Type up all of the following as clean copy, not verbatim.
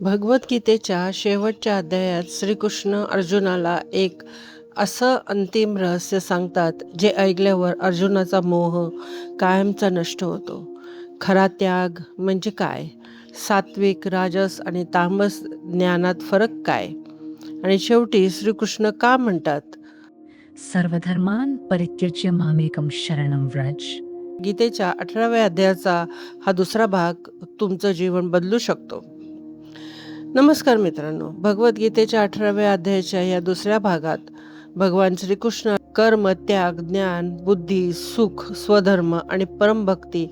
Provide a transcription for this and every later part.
भगवद्गीतेच्या शेवटच्या अध्यायात श्रीकृष्ण अर्जुनाला एक असं अंतिम रहस्य सांगतात जे ऐकल्यावर अर्जुनाचा मोह कायमचा नष्ट होतो. खरा त्याग म्हणजे काय? सात्विक, राजस आणि तामस ज्ञानात फरक काय? आणि शेवटी श्रीकृष्ण का म्हणतात, सर्वधर्मान् परित्यज्य मामेकं शरणं व्रज. गीतेच्या 18व्या अध्यायाचा हा दुसरा भाग तुमचं जीवन बदलू शकतो. नमस्कार मित्रांनो, भगवद्गीतेच्या 18व्या अध्यायाच्या या दुसऱ्या भागात भगवान श्रीकृष्ण कर्म, त्याग, ज्ञान, बुद्धी, सुख, स्वधर्म आणि परमभक्ती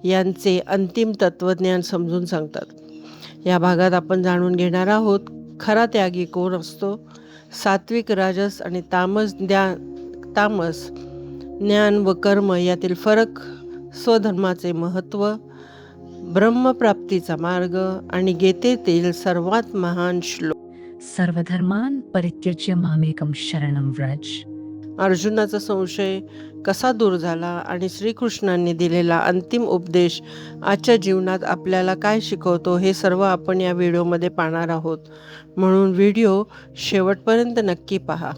यांचे अंतिम तत्वज्ञान समजून सांगतात. या भागात आपण जाणून घेणार आहोत खरा त्यागी कोण असतो, सात्विक, राजस आणि तामस ज्ञान व कर्म यातील फरक, स्वधर्माचे महत्त्व, ब्रह्मप्राप्तीचा मार्ग आणि गीतेतील सर्वात महान श्लोक. सर्वधर्मान् परित्यज्य मामेकं शरणं व्रज. अर्जुनाचा संशय कसा दूर झाला आणि श्रीकृष्णांनी दिलेला अंतिम उपदेश आजच्या जीवनात आपल्याला काय शिकवतो हे सर्व आपण या व्हिडिओमध्ये पाहणार आहोत. म्हणून व्हिडिओ शेवटपर्यंत नक्की पहा.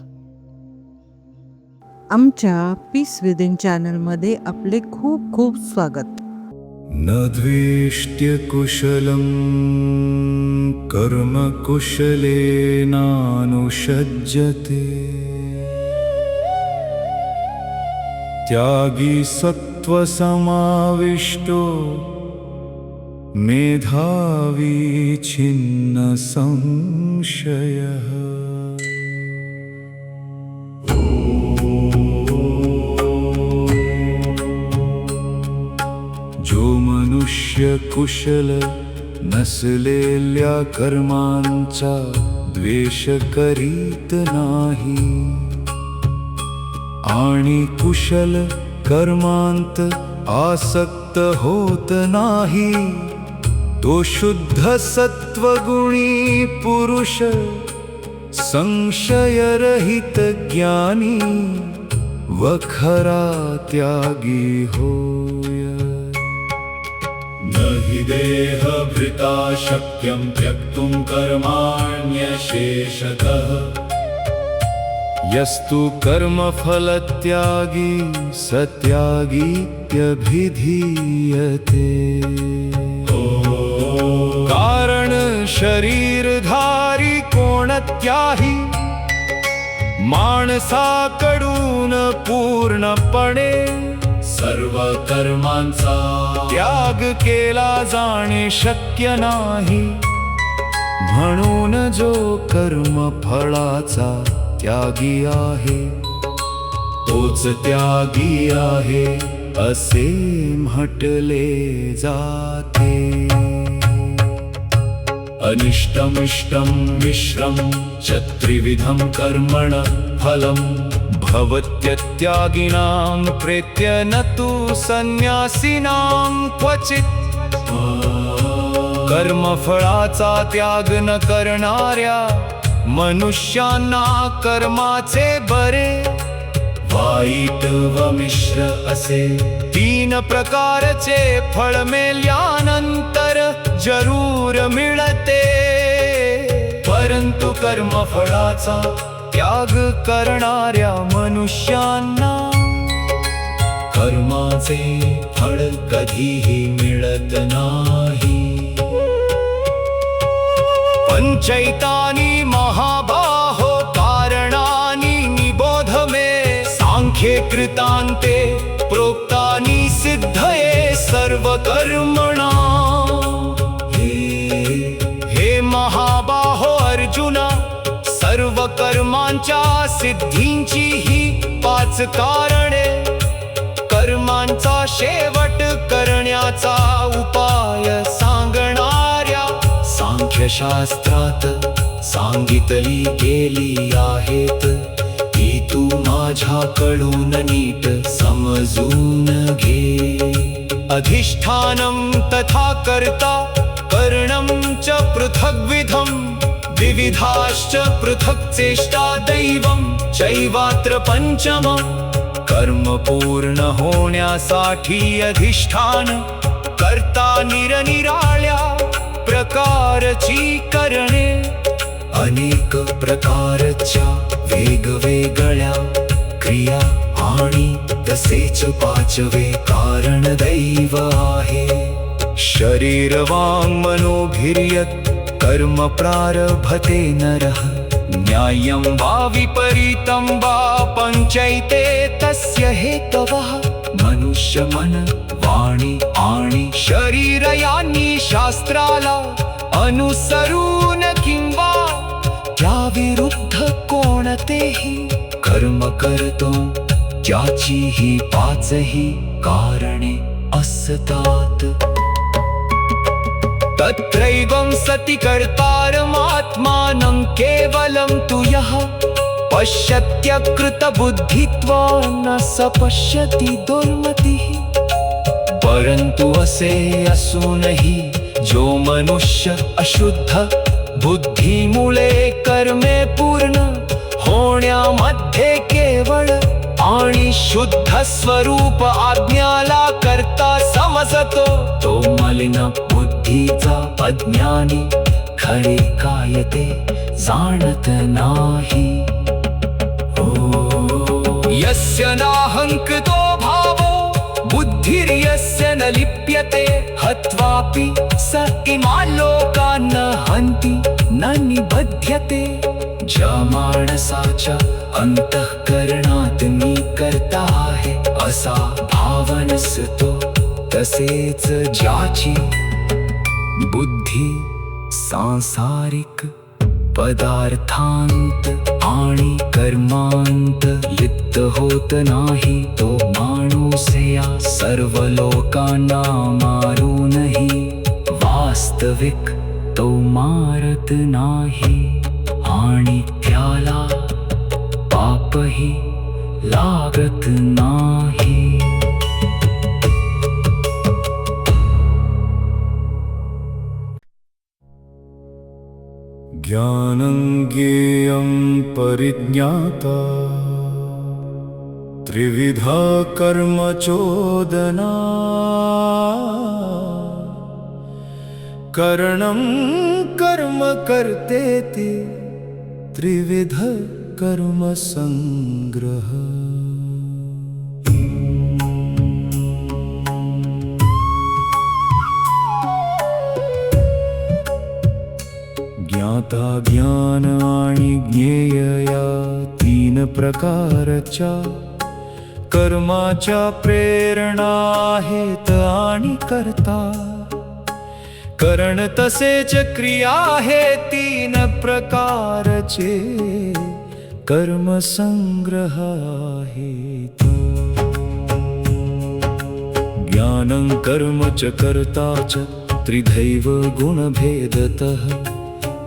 आमच्या पीस विदिन चॅनलमध्ये आपले खूप खूप स्वागत. न द्वेष्ट्य कुशलं कर्म कुशलेनानुषज्यते त्यागी सत्त्वसमाविष्टो मेधावी छिन्न संशयः. जो मनुष्य कुशल नसलेल्या कर्मांचा द्वेष करीत नाही आणि कुशल कर्मांत आसक्त होत नाही, तो शुद्ध सत्वगुणी पुरुष संशयरहित ज्ञानी व खरा त्यागी होय. न हि देहभृता शक्यं त्यक्तुं कर्माण्यशेषतः यस्तु कर्मफलत्यागी सत्यागीत्यभिधीयते. कारण शरीरधारी कोणत्याही माणसाकडून पूर्णपणे सर्व कर्मांचा त्याग केला जाणे शक्य नाही. म्हणून जो कर्मफळाचा त्यागी आहे तोच त्यागी आहे असे म्हटले जाते. अनिष्टमिष्टं मिश्रं च त्रिविधं कर्मण फलं भवत्यत्यागिनां प्रेत्य न तु संन्यासिनां क्वचित्. कर्मफळाचा त्याग न करणाऱ्या मनुष्यांना कर्माचे बरे वाईट व मिश्र असे 3 प्रकारचे फळ मेल्यानंतर जरूर मिळते. परंतु कर्मफळाचा त्याग करणाऱ्या मनुष्यांना कर्माचे फळ कधीही मिळत नाही. पंचैतानि महाबाहो कारणानि निबोध मे सांख्ये कृतान्ते प्रोक्तानि सिद्धये सर्वकर्मणा. हे महाबाहो अर्जुना, सर्व कर्मांच्या सिद्धींची ही 5 कारणे, कर्मांचा शेवट करण्याचा उपाय सांगणाऱ्या सांख्यशास्त्रात सांगितली गेली आहेत. ती तू माझ्याकडून नीट समजून घे. अधिष्ठानं तथा कर्ता करणं च पृथग्विधं विविधाश्च पृथक् चेष्टा दैवं चैवात्र पंचमं. कर्म पूर्ण होण्यासाठी अधिष्ठान कर्ता निरनिराळ्या प्रकारची करणे, अनेक प्रकारच्या वेगवेगळ्या क्रिया आणि तसेच पाचवे कारण दैव आहे. शरीर वाङ् मनोभिर्यत् कर्म प्रारभते नरः, न्याय्यं वा विपरीतं वा पंचैते तस्य हेतवः. मनुष्य मन, वाणी आणि शरीर यांनी शास्त्राला अनुसरून किंवा त्याविरुद्ध कोणतेही कर्म करतो, ज्याची ही पाचही कारणे असतात. तत्रैवं सति कर्तारमात्मानं केवलं तु यः पश्यत्यकृतबुद्धित्वान् न स पश्यति दुर्मतिः. परंतु असे असूनही जो मनुष्य अशुद्ध बुद्धीमुळे कर्मे पूर्ण होण्यामध्ये केवळ आणि शुद्ध स्वरूप आज्ञाला करता समजतो, तो मलिन बुद्धीचा अज्ञानी खरे काय ते जाणत नाही. यस्य नाहंकृतो भावो बुद्धिर्यस्य न लिप्यते, हत्वापि स इमान् लोकान् न हन्ति न निबध्यते. ज्या माणसाच्या अंतःकरणात मी करता आहे असा भाव नसतो, तसेच ज्याची बुद्धी सांसारिक पदार्थांत आणि कर्मांत लिप्त होत नाही, तो माणूस या सर्व लोकांना मारूनही वास्तविक तो मारत नाही आणि त्याला पापही लागत नाही. ज्ञानं ज्ञेयं परिज्ञाता, त्रिविधा कर्म चोदना. करणं कर्म कर्तेति त्रिविध कर्म संग्रह. ज्ञाता ज्ञान आणि ज्ञेय या तीन प्रकारच्या कर्माच्या प्रेरणा आहेत आणि करता. करण तसेच क्रिया हे तीन प्रकारचे कर्म संग्रह आहेत. ज्ञानं कर्म च कर्ता च त्रिधैव गुणभेदतः,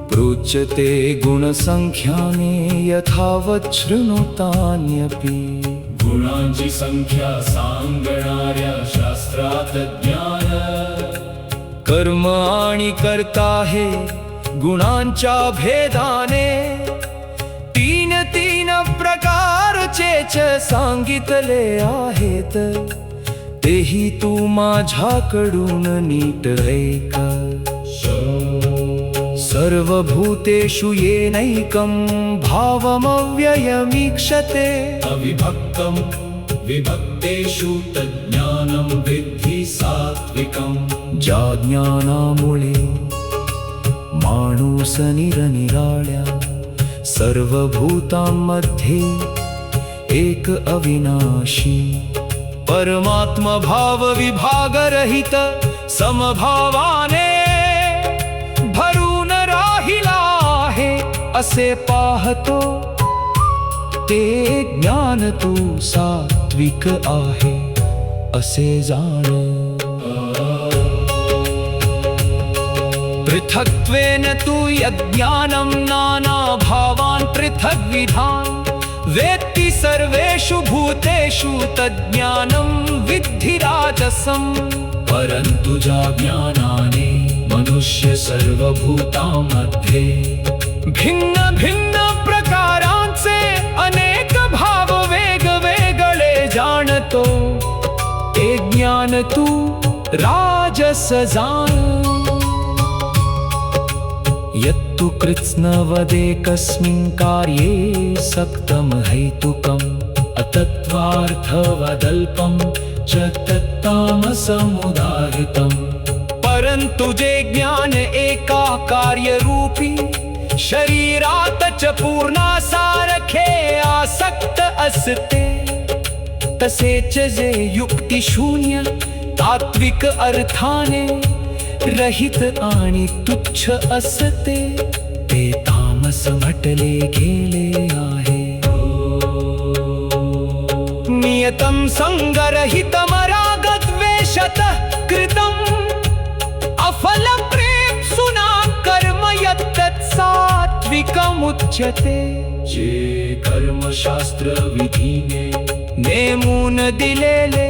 प्रोच्यते गुणसंख्याने यथावत् शृणुतान्यपि. गुणांची संख्या सांगणाऱ्या शास्त्रात ज्ञान, कर्म आणि कर्ता हे गुणांच्या भेदाने तीन तीन प्रकारचे सांगितले आहेत. तेही तू माझ्याकडून नीट ऐक. सर्वभूतेषु येनैकं भावमव्ययमीक्षते, अविभक्तं विभक्तेषु तज्ज्ञानं विद्धि सात्विकं. ज्या ज्ञानामुळे माणूस निरनिराळ्या सर्वभूतांमध्ये एक अविनाशी परमात्मा भाव विभागरहित समभावाने भरून राहिला आहे असे पाहतो. ते ज्ञान तू सात्विक आहे असे जाण. पृथक्त्वेन तु यज्ञानं नाना भावान् पृथग्विधान् वेत्ति सर्वेषु भूतेषु तज्ज्ञानं विद्धि राजसम्. परंतु ज्या ज्ञानाने मनुष्य सर्वभूतांमध्ये भिन्न भिन्न प्रकारांचे अनेक भाव वेगवेगळे जाणतो, ते ज्ञान तू राजस जाण. तु कृत्स्नवदेकस्मिन् कार्ये सक्तं हैतुकम् अतत्त्वार्थवदल्पं च तत्तामसमुदाहृतम् परंतु जे ज्ञान एका कार्यरूपी शरीरात च पूर्णासारखे आसक्त असते तसेच जे युक्तिशून्य तात्विक अर्थाने रहित आणि तुच्छ असते ते तामस म्हटले गेले आहे नियतं संगरहितमरागद्वेषतः कृतम् अफलं प्रेप्सुना कर्म यत्तत् सात्विकमुच्यते जे कर्मशास्त्र विधीने नेमून दिलेले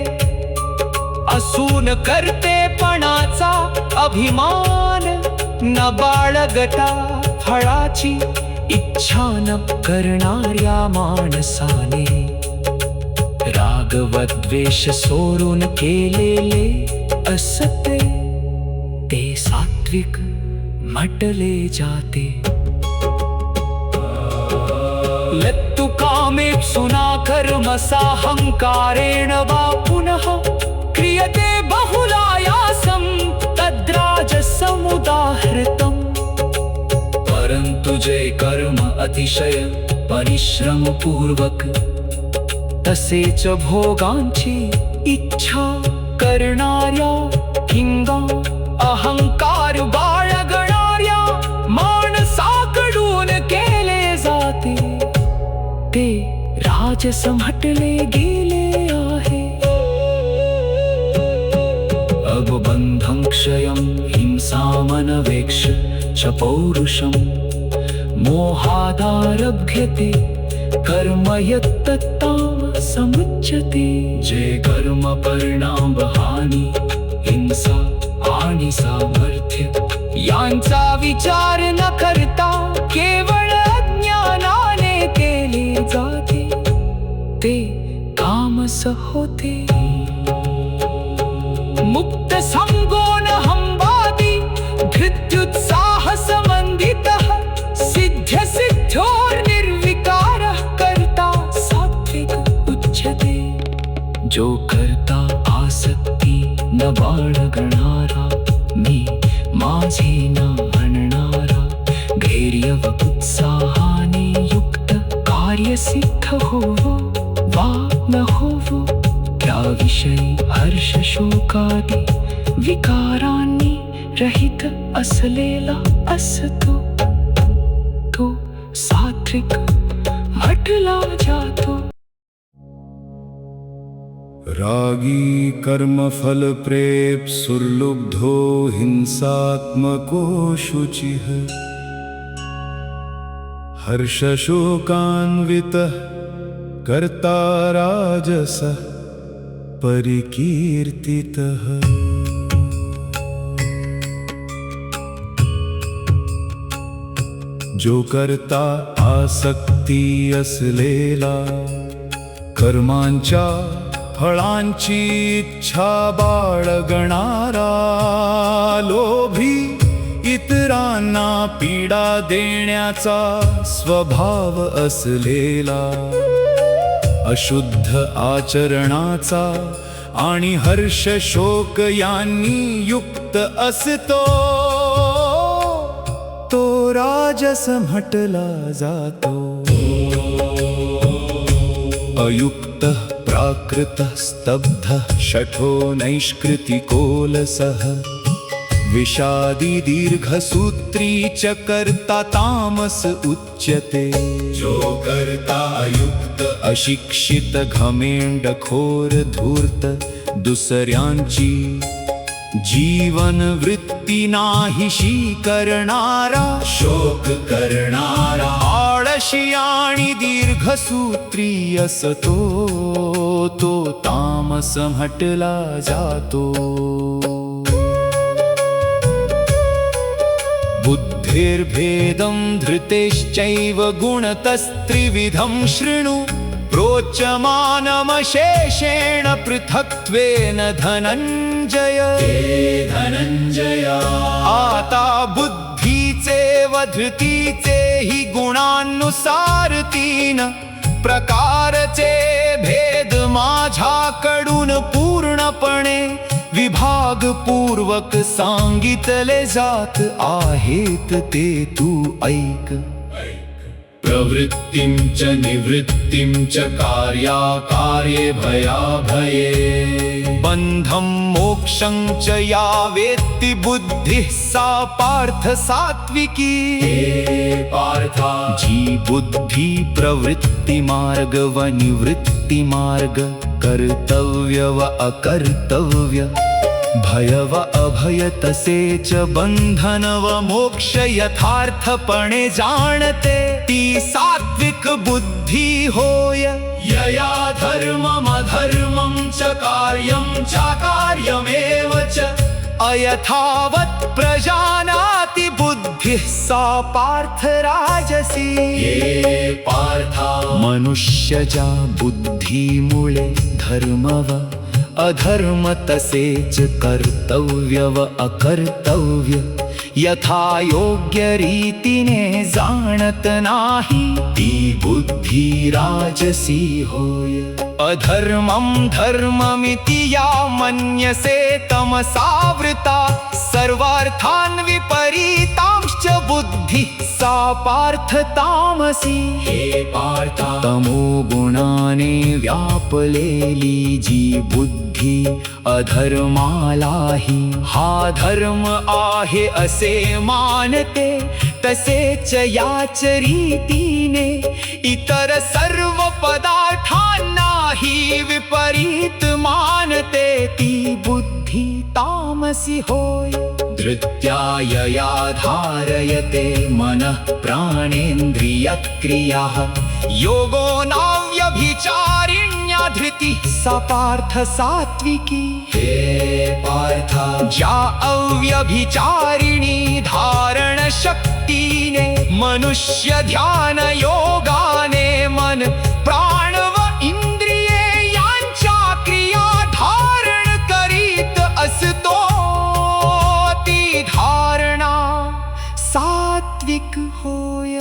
असून करतेपणाचा अभिमान न बाळगता फळाची इच्छा न करणाऱ्या माणसाने रागवद्वेष सोडून केलेले असते ते सात्विक म्हटले जाते लत्तु कामेप्सुना कर्मसाहंकारेण वा पुनः क्रियते बहुलायासं तद्राजसमुदाहृतम् परंतु जे कर्म अतिशय परिश्रम पूर्वक तसेच भोगांची इच्छा करणाऱ्या किंवा अहंकार बाळगणाऱ्या माणसाकडून केले जाते ते राजस म्हटले गेले आहे अबबंधं क्षयं हिंसामनवेक्ष च पौरुषं मोहादारभ्यते कर्म यत्तत्तामसमुच्यते जे कर्म परिणाम हानी हिंसा आणि सामर्थ्य यांचा विचार न करता केवळ ज्ञानाने केले जाते ते तामस होते मुक्त संगोन हंबादी धृत्युत्साह समन्वितः सिद्ध्य सिद्ध्योर निर्विकारः कर्ता सात्विक उच्यते जो करता आसक्ती न बाळगणारा मी माझे न म्हणणारा धैर्य व उत्साहाने युक्त कार्यसिद्ध होवो वा न होवो त्याविषयी हर्ष शोकादी विकारांनी रहित असलेला असतो तो सात्विक म्हटला जातो रागी कर्मफल प्रेप्सुर्लुब्धो हिंसात्मको शुचिः हर्षशोकान्वितः कर्ता राजसः परिकीर्तितः जो करता आसक्ती असलेला कर्मांच्या फळांची इच्छा बाळगणारा लोभी इतरांना पीडा देण्याचा स्वभाव असलेला अशुद्ध आचरणाचा आणि हर्ष शोक यांनी युक्त असतो तो राजस म्हटला जातो अयुक्त प्राकृत स्तब्ध शठो नैष्कृतिकोलसः विषादी दीर्घसूत्री च कर्ता तामस उच्यते जो करता अयुक्त अशिक्षित घमेंडखोर धूर्त दुसऱ्यांची जीवन वृत्ती नाहीशी करणारा शोक करणारा आळशी आणि दीर्घसूत्री असतो तो तामस म्हटला जातो बुद्धिर्भेदं धृतेश्चैव गुणतस्त्रिविधं शृणु प्रोच्यमानमशेषेण पृथक्त्वेन धनंजय धनंजया आता बुद्धीचा बुद्धीचे व धृतीचे ही गुणानुसार 3 प्रकारचे भेद माझ्याकडून पूर्णपणे विभागपूर्वक सांगितले जात आहेत, ते तू ऐक. प्रवृत्तिं च निवृत्तिं च कार्याकार्ये भयाभये बंधं मोक्षं च या वेत्ति बुद्धिः सा पार्थ सात्विकी. हे पार्था, जी बुद्धी प्रवृत्ति मार्ग व निवृत्ति मार्ग, कर्तव्य व अकर्तव्य, भय व अभय तसेच बंधन व मोक्ष यथार्थपणे जाणते, ती सात्विक बुद्धी होय. यया धर्मम अधर्मं च कार्यं चाकार्यमेव च अयथावत् प्रजानाति बुद्धिः सा पार्थ राजसी. हे पार्था, मनुष्यजा बुद्धीमुळे धर्म व अधर्म तसेच कर्तव्य व अकर्तव्य यथा योग्य रीतीने जाणत नाही, ती बुद्धी राजसी होय. अधर्मं धर्ममिति या मन्यसे तमसावृता सर्वार्थान् विपरीतांश्च बुद्धिः सा पार्थ तामसी. हे पार्था, तमो गुणाने व्यापलेली जी बुद्धी अधर्मालाही हा धर्म आहे असे मानते, तसेच याच रीतीने इतर सर्व पदार्थांनाही विपरीत मानते, ती बुद्धी तामसी होय. धृत्यायया धारयते मनः प्राणेन्द्रियक्रियाः योगो नाव्यभिचारिण्या धृतिः सा पार्थ सात्विकी. हे पार्था, ज्या अव्यभिचारिणी धारण शक्तीने मनुष्य ध्यान योगाने मन प्राण व इंद्रिये यांच्या क्रिया धारण करीत असतो, ती धारणा सात्विक होय.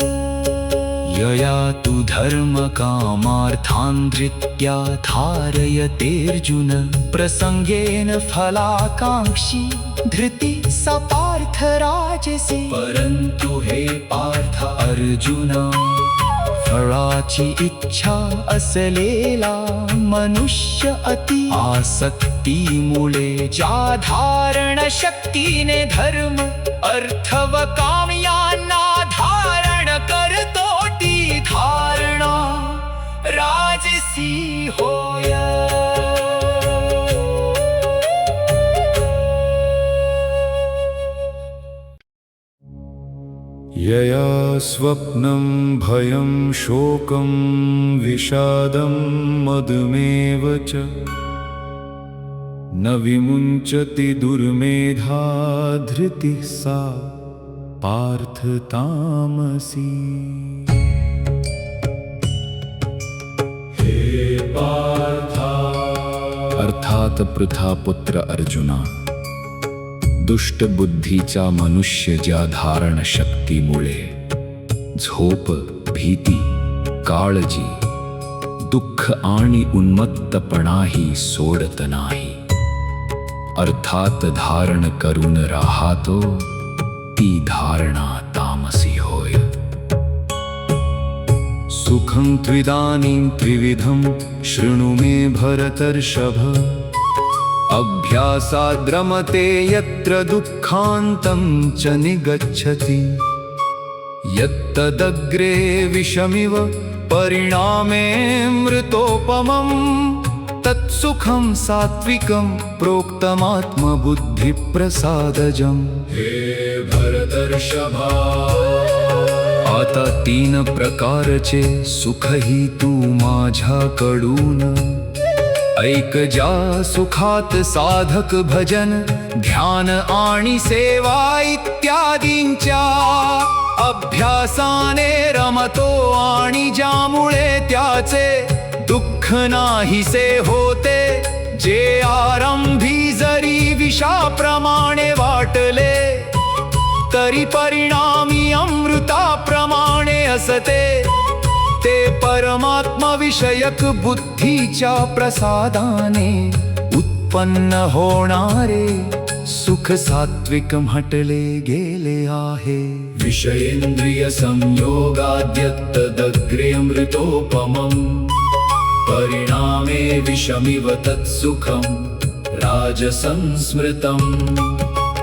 यया तु धर्म कामार्थान् धृत्या धारयतेऽर्जुन प्रसंगेन फलाकांक्षी धृती सा पार्थ राजसी. परंतु हे पार्थ अर्जुना, फळाची इच्छा असलेला मनुष्य अति आसक्तीमुळे ज्या धारण शक्तीने धर्म अर्थ व काम यांना धारण करतो, ती धारणा राजसी होय. यया स्वप्नं भयं शोकं विषादं मदमेव च न विमुञ्चति दुर्मेधा धृतिः सा पार्थ तामसी. हे पार्था, अर्थात पृथापुत्र अर्जुना, दुष्ट बुद्धीचा मनुष्य ज्या धारण शक्तीमुळे झोप, भीती, काळजी, दुःख आणि उन्मत्तपणाही सोडत नाही, अर्थात धारण करून राहतो, ती धारणा तामसी होय. सुखं त्विदानीं त्रिविधं शृणु मे भरतर्षभ, अभ्यासाद्रमते यत्र दुःखान्तं च निगच्छति, यत्तदग्रे विषमिव परिणामे मृतोपमं, तत्सुखं सात्विकं प्रोक्तमात्मबुद्धिप्रसादजम्. हे भरतर्षभा, आता 3 प्रकारचे सुखही तू माझ्याकडून ऐक. ज्या सुखात साधक भजन, ध्यान आणि सेवा इत्यादींच्या अभ्यासाने रमतो आणि ज्यामुळे त्याचे दुःख नाहीसे होते, जे आरंभी जरी विषाप्रमाणे वाटले, तरी परिणामी अमृताप्रमाणे असते ते परमात्मा विषयक बुद्धीच्या प्रसादाने उत्पन्न होणारे सुख सात्विक म्हटले गेले आहे. विषयेंद्रिय संयोगाद्यत्तदग्र्यमृतोपमम् परिणामे विषमिव तत्सुखं राजसंस्मृतम्.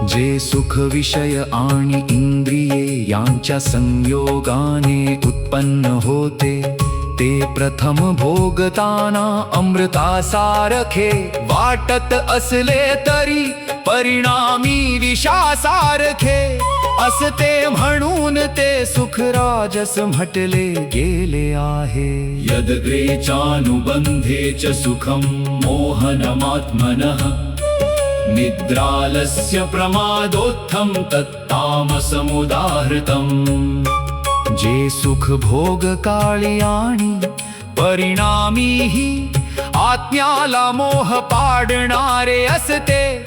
जे सुख विषय आणि इंद्रिये यांच्या संयोगाने उत्पन्न होते ते प्रथम भोगताना अमृतासारखे वाटत असले तरी परिणामी विषासारखे असते म्हणून ते सुख राजस म्हटले गेले आहे. यदग्रेचानुबंधे च सुखं मोहनमात्मनः निद्रालस्य प्रमादोत्थं तत्तामसमुदाहृतम्. जे सुख भोग काळी आणि परिणामीही आत्म्याला मोह पाडणारे असते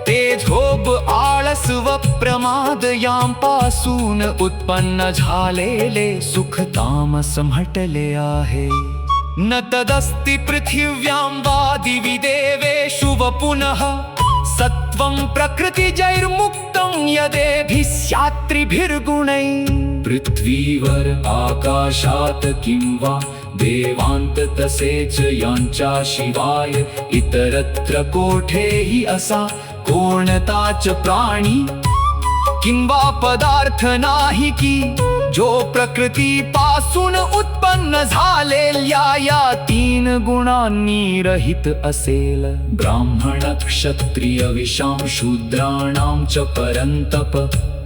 ते झोप आळस व प्रमाद यांपासून उत्पन्न झालेले सुख तामस म्हटले आहे. न तदस्ति पृथिव्यां वा दिवि देवेषु व पुनः सत्वं प्रकृतिजैर्मुक्तं यदेभिः स्यात्त्रिभिर्गुणैः. पृथ्वीवर आकाशात किंवा देवांत तसेच यांच्या शिवाय इतरत्र कोठेही असा कोणताच प्राणी किंवा पदार्थ नाही की जो प्रकृतीपासून उत्पन्न झालेल्या या तीन गुणांनी रहित असेल. ब्राह्मण क्षत्रिय विषां शूद्राणां च परन्तप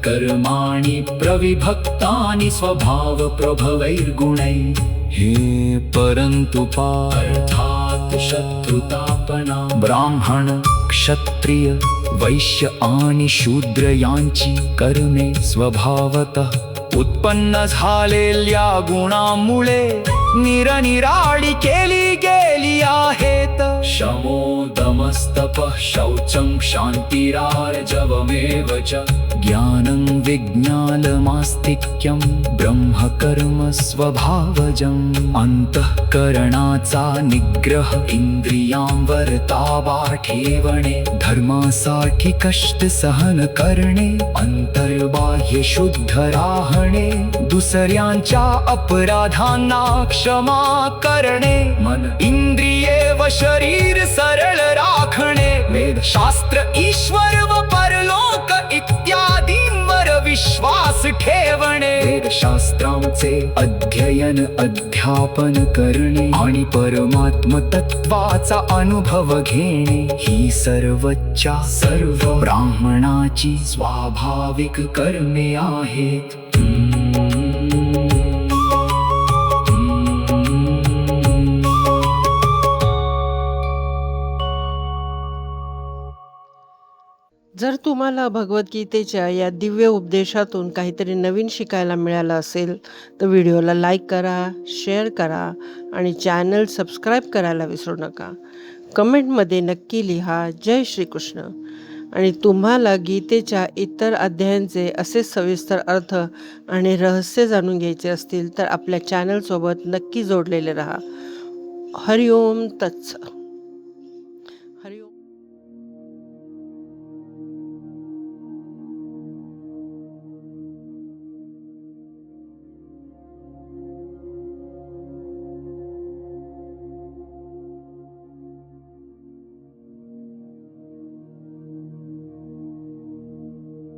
कर्माणि प्रविभक्तानि स्वभाव प्रभवैर्गुणैः. हे परंतु अर्थात शत्रुतापना ब्राह्मण क्षत्रिय वैश्य आणि शूद्र यांची कर्मे स्वभावतः उत्पन्न झालेल्या गुणांमुळे निरनिराळी केली गेली आहेत. शमो दमस्तपः शौचं क्षान्तिरार्जवमेव च ज्ञानं विज्ञानमास्तिक्यं ब्रह्मकर्म स्वभावजम्. अंतःकरणाचा निग्रह इंद्रियांवर ताबा ठेवणे धर्मासाठी कष्ट सहन करणे अंतर्बाह्य शुद्ध राहणे दुसऱ्यांच्या अपराधांना क्षमा करणे मन इंद्रिये व शरीर सरळ राखणे वेदशास्त्र ईश्वर व परलोक इत्यादींवर विश्वास ठेवणे वेदशास्त्रांचे अध्ययन अध्यापन करणे आणि परमात्म तत्वाचा अनुभव घेणे ही सर्वच्या सर्व ब्राह्मणाची स्वाभाविक कर्मे आहेत. जर तुम्हाला भगवद्गीतेच्या या दिव्य उपदेशातून काहीतरी नवीन शिकायला मिळालं असेल तर व्हिडिओला लाईक करा, शेअर करा आणि चॅनल सबस्क्राईब करायला विसरू नका. कमेंटमध्ये नक्की लिहा जय श्रीकृष्ण. आणि तुम्हाला गीतेच्या इतर अध्यायांचे असे सविस्तर अर्थ आणि रहस्य जाणून घ्यायचे असतील तर आपल्या चॅनलसोबत नक्की जोडलेले राहा. हरिओम तत्सत.